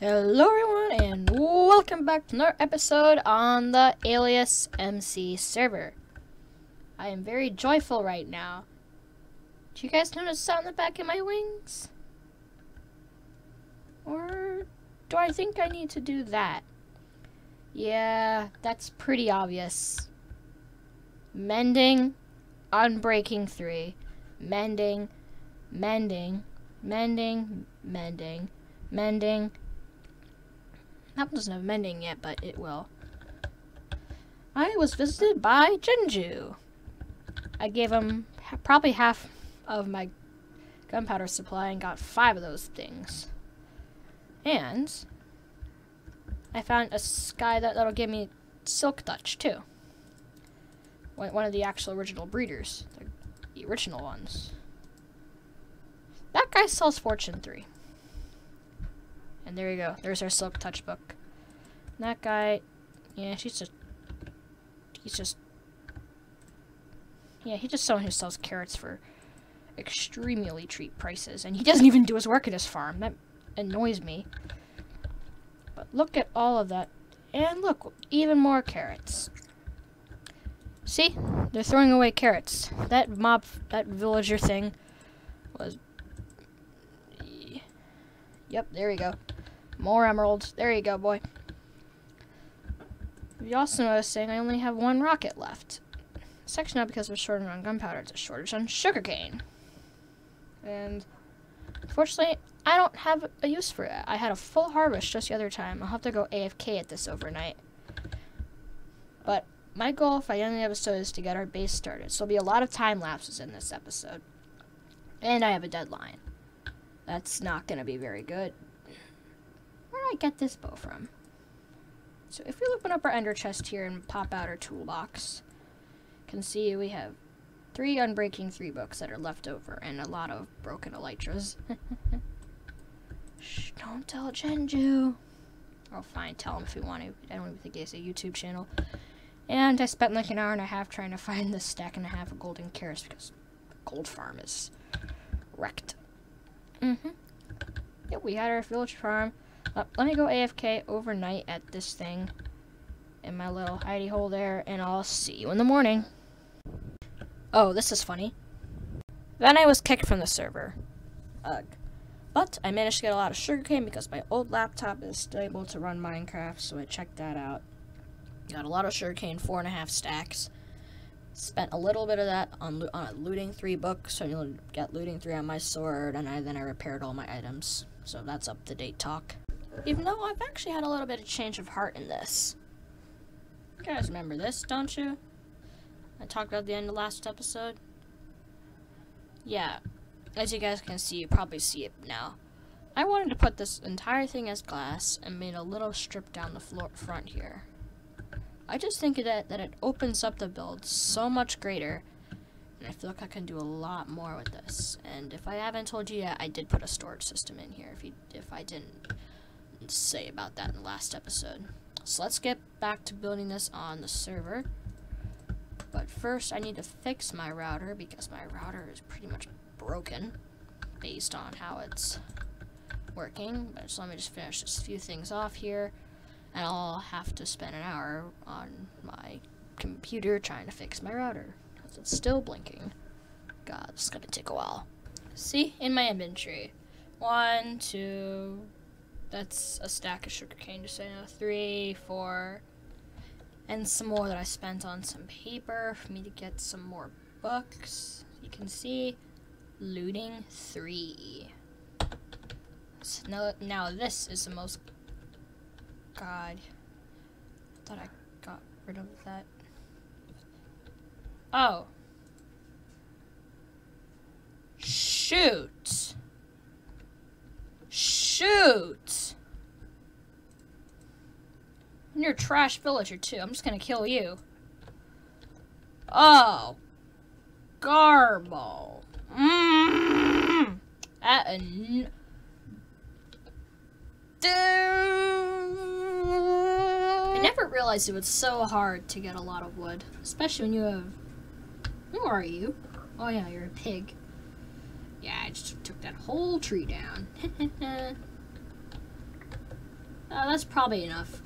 Hello everyone and welcome back to another episode on the AliasMC server. I am very joyful right now. Do you guys notice that on the back of my wings? Or do I think I need to do that? Yeah, that's pretty obvious. Mending, unbreaking 3. Mending, mending, mending, mending, mending. That one doesn't have mending yet, but it will. I was visited by Genju. I gave him probably half of my gunpowder supply and got 5 of those things. And I found a sky that'll give me silk touch too. One of the actual original breeders, the original ones. That guy sells Fortune 3. And there you go. There's our silk touch book. That guy, yeah, he's just someone who sells carrots for extremely cheap prices, and he doesn't even do his work at his farm. That annoys me. But look at all of that, and look, even more carrots. See, they're throwing away carrots. That villager thing was. Yep, there you go. More emeralds. There you go, boy. You also noticing I only have 1 rocket left. It's actually not because we're shortage on gunpowder, it's a shortage on sugarcane. And unfortunately, I don't have a use for it. I had a full harvest just the other time. I'll have to go AFK at this overnight. But my goal for the end of the episode is to get our base started. So there'll be a lot of time lapses in this episode. And I have a deadline. That's not going to be very good. Where did I get this bow from? So if we open up our ender chest here and pop out our toolbox, you can see we have 3 unbreaking 3 books that are left over and a lot of broken elytras. Shh, don't tell Genju. Oh, fine, tell him if you want to. I don't even think he has a YouTube channel. And I spent like an hour and a half trying to find this stack and a half of golden carrots because the gold farm is wrecked. Yep, we had our village farm. Let me go AFK overnight at this thing in my little hidey hole there, and I'll see you in the morning. Oh, this is funny. Then I was kicked from the server. Ugh. But I managed to get a lot of sugarcane because my old laptop is still able to run Minecraft, so I checked that out. Got a lot of sugarcane, 4.5 stacks. Spent a little bit of that on a looting 3 book, so you'll get looting 3 on my sword, and then I repaired all my items. So that's up-to-date talk. Even though I've actually had a little bit of change of heart in this. You guys remember this, don't you? I talked about the end of the last episode. Yeah, as you guys can see, you probably see it now. I wanted to put this entire thing as glass and made a little strip down the front here. I just think that it opens up the build so much greater, and I feel like I can do a lot more with this. And if I haven't told you yet, I did put a storage system in here, if I didn't say about that in the last episode. So let's get back to building this on the server. But first, I need to fix my router, because my router is pretty much broken, based on how it's working. But so let me just finish this few things off here. And I'll have to spend an hour on my computer trying to fix my router, because it's still blinking. God, this is gonna take a while. See, in my inventory, 1, 2, that's a stack of sugarcane, just so you know, 3, 4, and some more that I spent on some paper for me to get some more books. You can see, looting 3. So now this is the most. God, I thought I got rid of that. Oh. Shoot. Shoot. And you're a trash villager too. I'm just gonna kill you. Oh. Garble. I never realized it was so hard to get a lot of wood, especially when you have. Who are you? Oh yeah, you're a pig. Yeah, I just took that whole tree down. That's probably enough.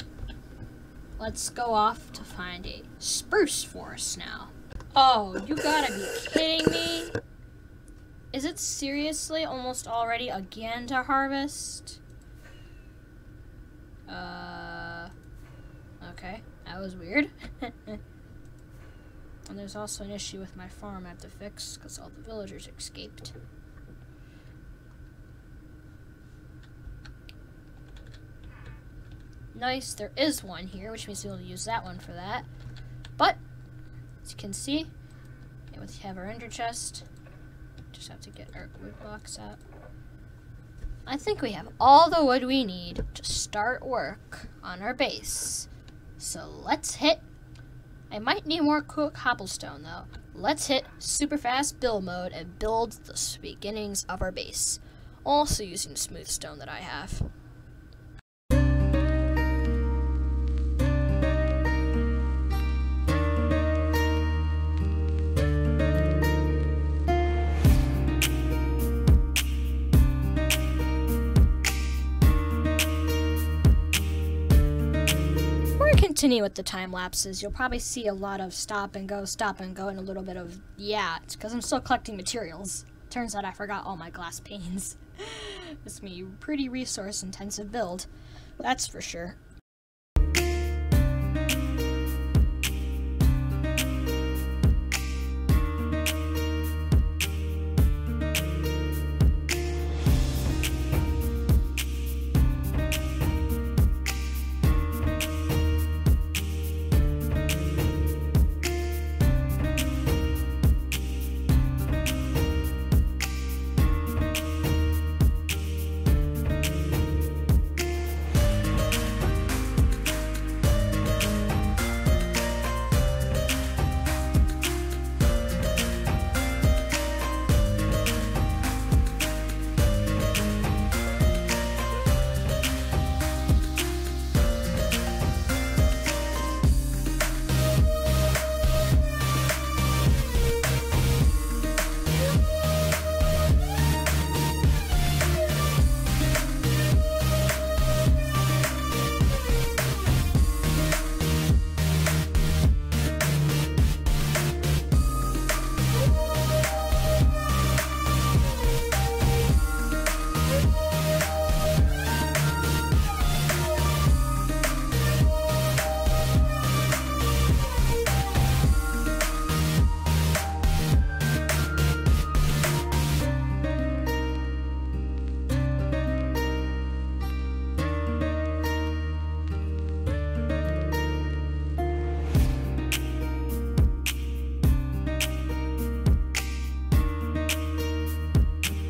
Let's go off to find a spruce forest now. Oh, you gotta be kidding me. Is it seriously almost already again to harvest? Okay, that was weird. And there's also an issue with my farm I have to fix because all the villagers escaped. Nice, there is one here, which means we'll use that one for that. But, as you can see, we have our ender chest. Just have to get our wood blocks out. I think we have all the wood we need to start work on our base. So let's hit, I might need more cobblestone though. Let's hit super fast build mode and build the beginnings of our base. Also using smooth stone that I have. Continue with the time lapses, you'll probably see a lot of stop and go, and a little bit of, yeah, it's because I'm still collecting materials. Turns out I forgot all my glass panes. It's gonna be a pretty resource intensive build, that's for sure.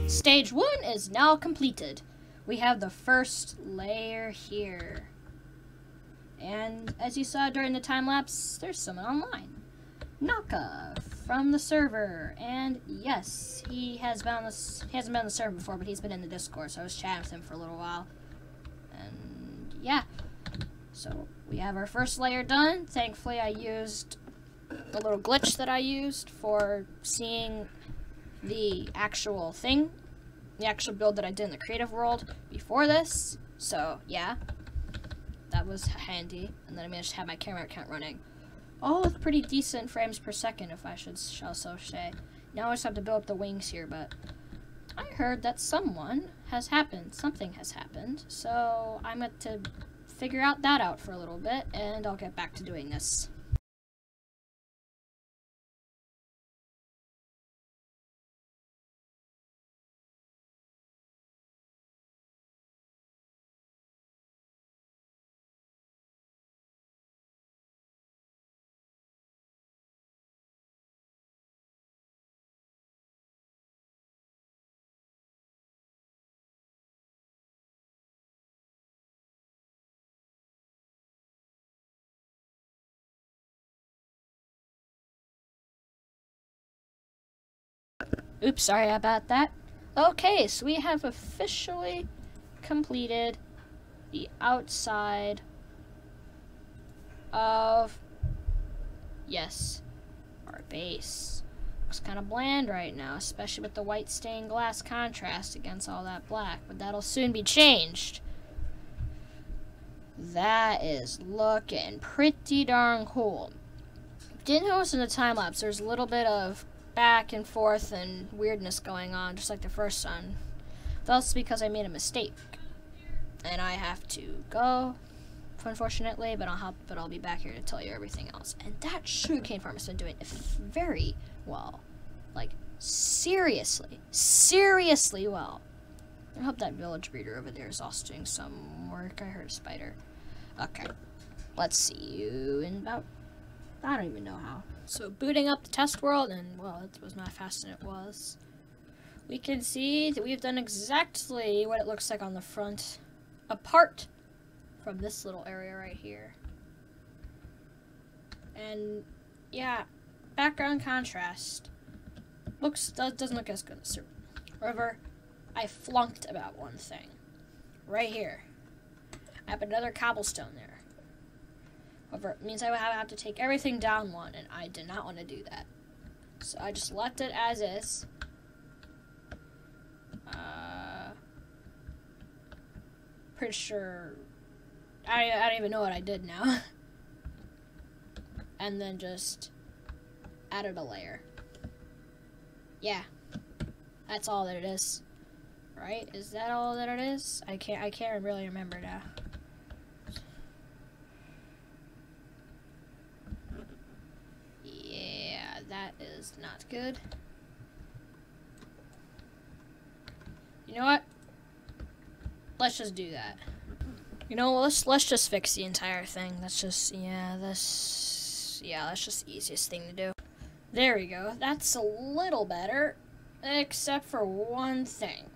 Stage 1 is now completed. We have the first layer here. And as you saw during the time lapse, there's someone online. Naka from the server. And yes, he hasn't been on the server before, but he's been in the Discord, so I was chatting with him for a little while. And yeah. So we have our first layer done. Thankfully I used the little glitch that I used for seeing the actual thing. The actual build that I did in the creative world before this. So yeah, that was handy. And then I managed to have my camera account running. All with pretty decent frames per second, if I shall so say. Now I just have to build up the wings here, but I heard that something has happened. So I'm going to figure that out for a little bit, and I'll get back to doing this. Oops, sorry about that. Okay, so we have officially completed the outside of, yes, our base. Looks kind of bland right now, especially with the white stained glass contrast against all that black, but that'll soon be changed. That is looking pretty darn cool. Didn't notice in the time lapse there's a little bit of back and forth and weirdness going on, just like the first one. That's because I made a mistake. And I have to go, unfortunately, but I'll be back here to tell you everything else. And that sugarcane farm has been doing very well. Like, seriously well. I hope that village breeder over there is also doing some work. I heard a spider. Okay. Let's see you in about... I don't even know how. So booting up the test world, and well, it was not fast than it was. We can see that we've done exactly what it looks like on the front, apart from this little area right here. And yeah, background contrast doesn't look as good as the river. I flunked about one thing. Right here. I have another cobblestone there. However, it means I would have to take everything down one, and I did not want to do that. So I just left it as is. Pretty sure... I don't even know what I did now. And then just added a layer. Yeah. That's all that it is. Right? Is that all that it is? I can't really remember now. Yeah, that is not good. You know what? Let's just do that. You know, let's just fix the entire thing. That's just that's just the easiest thing to do. There we go. That's a little better, except for one thing.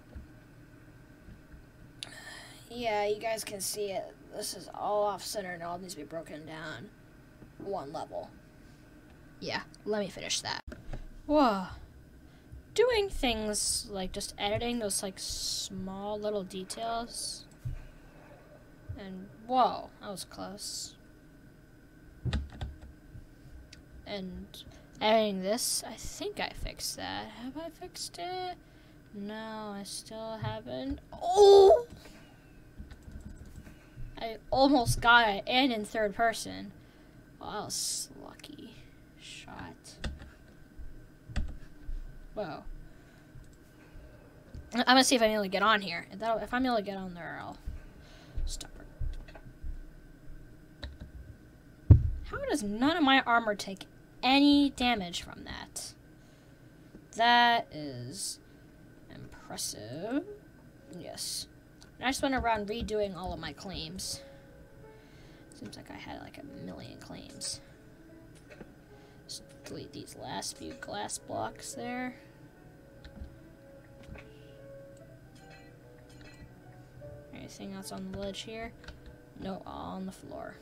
Yeah, you guys can see it. This is all off-center and all needs to be broken down one level. Yeah, let me finish that. Whoa. Doing things like just editing those like small little details. And whoa, that was close. And editing this, I think I fixed that. Have I fixed it? No, I still haven't. Oh! I almost got it, and in third person. Oh, that was lucky shot. Whoa. I'm gonna see if I'm able to get on here. If I'm able to get on there, I'll stop it. How does none of my armor take any damage from that? That is impressive. Yes. I just went around redoing all of my claims. Seems like I had like 1,000,000 claims. Just delete these last few glass blocks there. Anything else on the ledge here? No, all on the floor.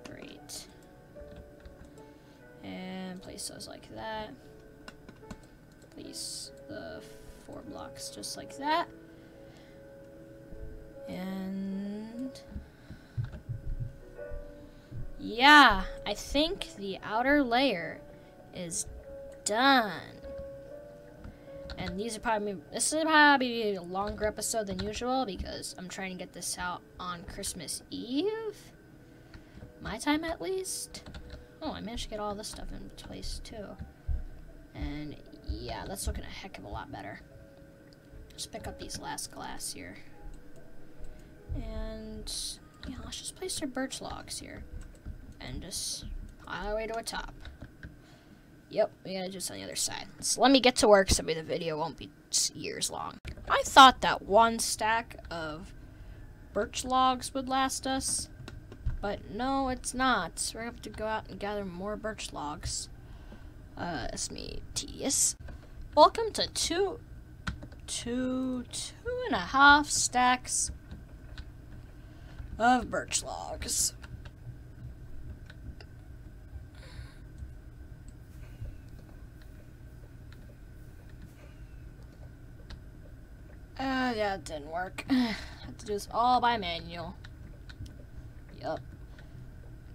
Great. And place those like that. Place the 4 blocks just like that. And yeah, I think the outer layer is done. And this is probably a longer episode than usual because I'm trying to get this out on Christmas Eve. My time at least. Oh, I managed to get all this stuff in place too. And yeah, that's looking a heck of a lot better. Just pick up these last glass here. And yeah, let's just place our birch logs here and just pile our way to a top. Yep, we gotta do this on the other side. So let me get to work so maybe the video won't be years long. I thought that one stack of birch logs would last us, but no, it's not. So we're gonna have to go out and gather more birch logs. It's me tedious. Welcome to two and a half stacks of birch logs. Yeah, it didn't work. I had to do this all by manual. Yup.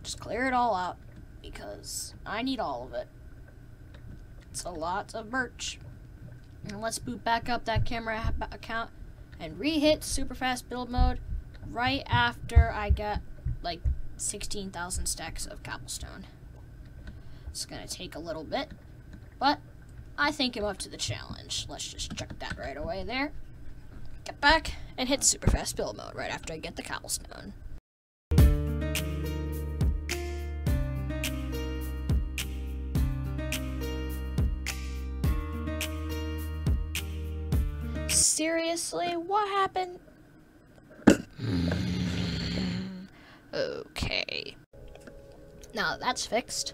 Just clear it all out because I need all of it. It's a lot of birch. And let's boot back up that camera account and re-hit super fast build mode. right after I get like 16,000 stacks of cobblestone. It's gonna take a little bit, but I think I'm up to the challenge. Let's just check that right away there. Get back and hit super fast build mode right after I get the cobblestone. Seriously, what happened? Okay. Now that's fixed.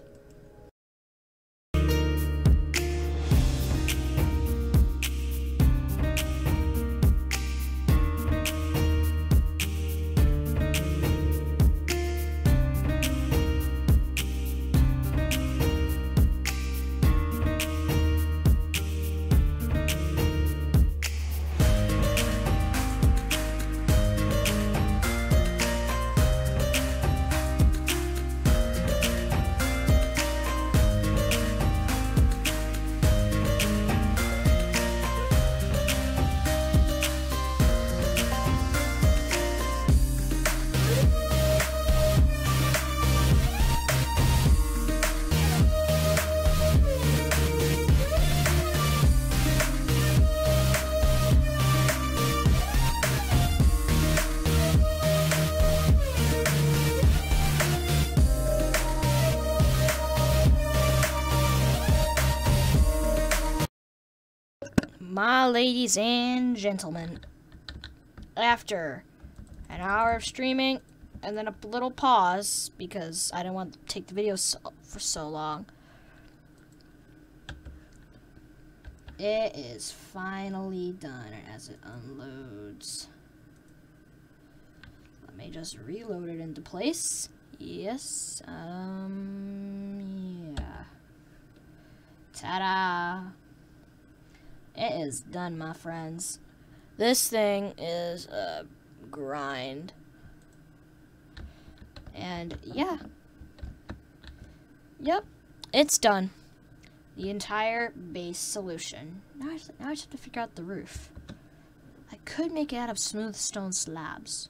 My ladies and gentlemen, after an hour of streaming and then a little pause because I didn't want to take the video for so long, it is finally done as it unloads. Let me just reload it into place. Yes, yeah. Ta-da! It is done, my friends. This thing is a grind. And yeah. Yep, it's done. The entire base solution. Now I just have to figure out the roof. I could make it out of smooth stone slabs.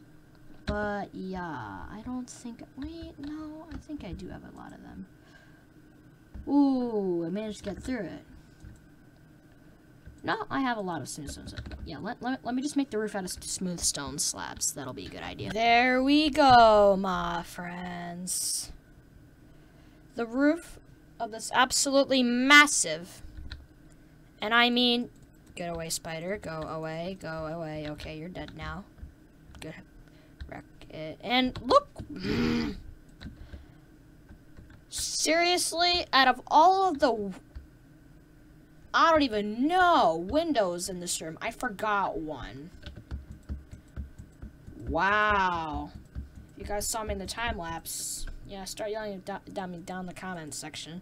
But yeah, I don't think... Wait, no, I think I do have a lot of them. Ooh, I managed to get through it. No, I have a lot of smooth stones. Yeah, let me just make the roof out of smooth stone slabs. That'll be a good idea. There we go, my friends. The roof of this absolutely massive, and I mean, get away, spider. Go away, go away. Okay, you're dead now. Good. Wreck it. And look! Seriously, out of all of the... I don't even know windows in this room, I forgot one. Wow. If you guys saw me in the time lapse, yeah, start yelling down the comments section.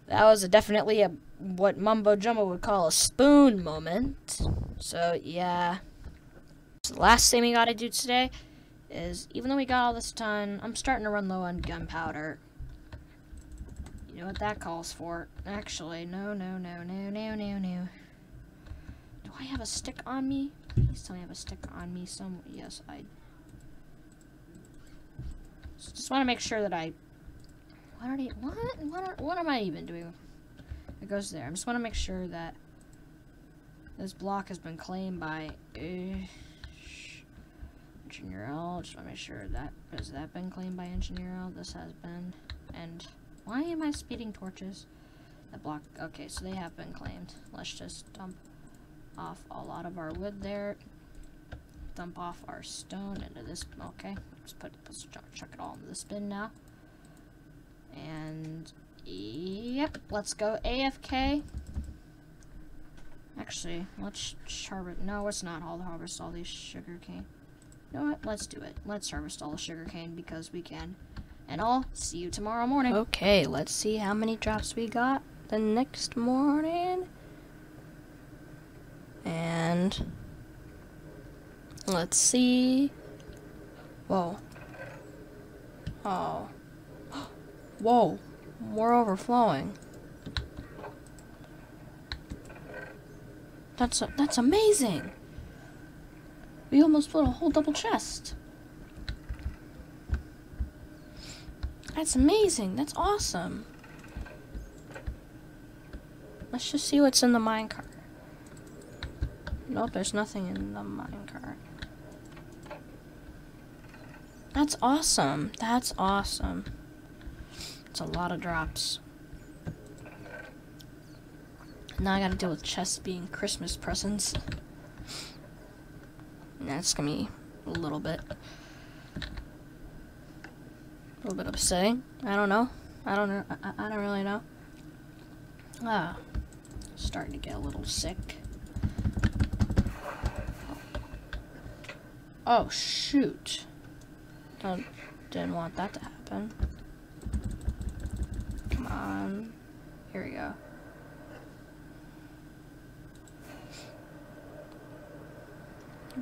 That was definitely what Mumbo Jumbo would call a spoon moment. So yeah. So the last thing we gotta do today is, even though we got all this done, I'm starting to run low on gunpowder. You know what that calls for? Actually, no. Do I have a stick on me? Please tell me I have a stick on me somewhere. Yes, I... So just want to make sure that I... What am I even doing? It goes there. I just want to make sure that this block has been claimed by... Engineer L. Just want to make sure that... Has that been claimed by Engineer L? This has been... And... Why am I speeding torches? That block. Okay, so they have been claimed. Let's just dump off a lot of our wood there. Dump off our stone into this. Okay, let's chuck it all into this bin now. And yep, let's go AFK. Actually, let's harvest. No, it's not. I'll harvest all these sugarcane. You know what? Let's do it. Let's harvest all the sugarcane because we can. And I'll see you tomorrow morning. Okay, let's see how many drops we got the next morning. And let's see. Whoa. Oh. Whoa. We're overflowing. That's amazing. We almost built a whole double chest. That's amazing. That's awesome. Let's just see what's in the minecart. Nope, there's nothing in the minecart. That's awesome. That's awesome. It's a lot of drops. Now I gotta deal with chests being Christmas presents. That's gonna be a little bit upsetting. I don't know. I don't really know. Starting to get a little sick. Oh shoot. Didn't want that to happen. Come on. Here we go.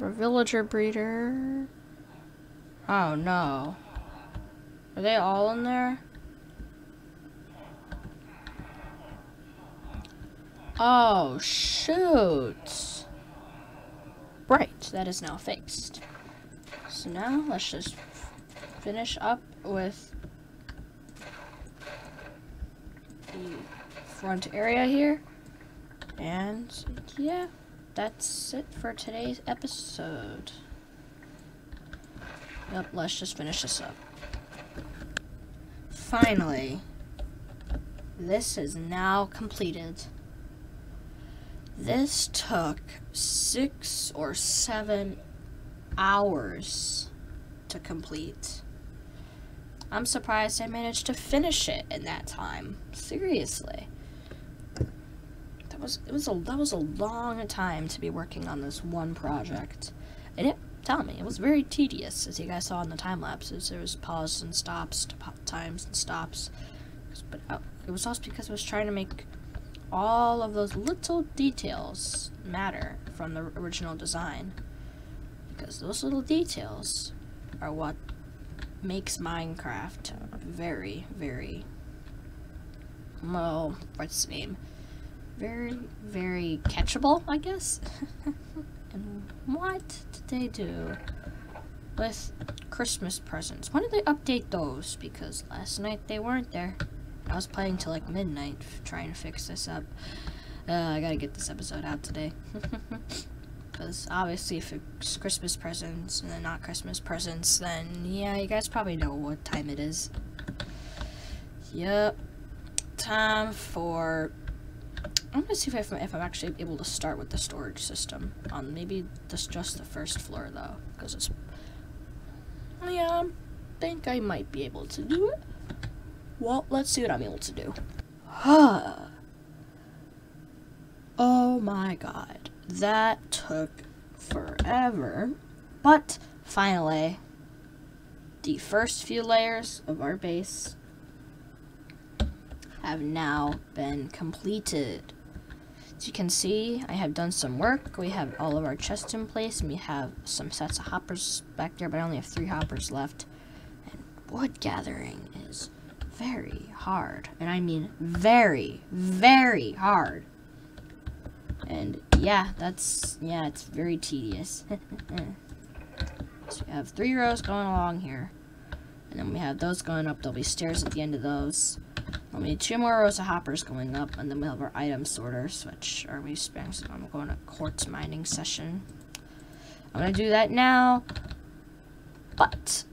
A villager breeder. Oh no. Are they all in there? Oh shoot. Right, that is now fixed. So now let's just finish up with the front area here. And yeah, that's it for today's episode. Yep, let's just finish this up. Finally, this is now completed. This took 6 or 7 hours to complete. I'm surprised I managed to finish it in that time. Seriously. That was a long time to be working on this one project. And tell me, it was very tedious, as you guys saw in the time lapses. There was pauses and stops, times and stops. But it was also because I was trying to make all of those little details matter from the original design. Because those little details are what makes Minecraft very, very, well, what's the name? Very, very catchable, I guess. And what did they do with Christmas presents? When did they update those? Because last night they weren't there. I was playing till like midnight trying to fix this up. I gotta get this episode out today. Because obviously if it's Christmas presents and then not Christmas presents, then yeah, you guys probably know what time it is. Yep. Time for... I'm gonna see if I'm actually able to start with the storage system on maybe just the first floor though, because it's... yeah, I think I might be able to do it. Well, let's see what I'm able to do. Oh my god, that took forever. But finally, the first few layers of our base have now been completed. As you can see, I have done some work. We have all of our chests in place, and we have some sets of hoppers back there, but I only have 3 hoppers left. And wood gathering is very hard, and I mean very, very hard. And yeah, it's very tedious. So we have 3 rows going along here, and then we have those going up. There'll be stairs at the end of those. We'll need 2 more rows of hoppers going up, and then we'll have our item sorters, which are we spending some time going to quartz mining session. I'm gonna do that now, but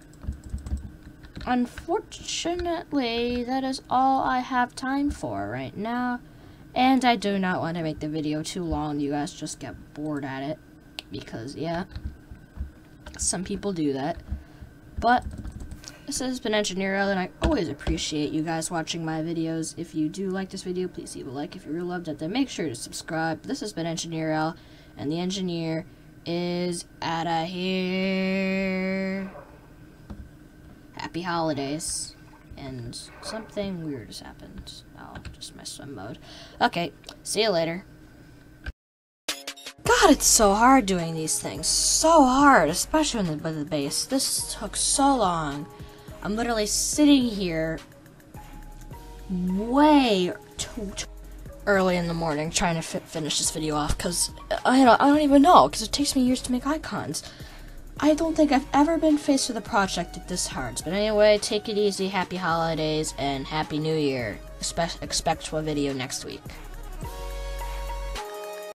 unfortunately, that is all I have time for right now. And I do not want to make the video too long. You guys just get bored at it. Because, yeah, some people do that. But this has been Engineer L, and I always appreciate you guys watching my videos. If you do like this video, please leave a like. If you really loved it, then make sure to subscribe. This has been Engineer L, and the engineer is outta here. Happy holidays. And something weird has happened. I'll just my swim mode. Okay, see you later. God, it's so hard doing these things. So hard, especially with the base. This took so long. I'm literally sitting here way early in the morning trying to finish this video off, because I don't even know, because it takes me years to make icons. I don't think I've ever been faced with a project this hard. But anyway, take it easy, happy holidays, and happy new year. Expect a video next week.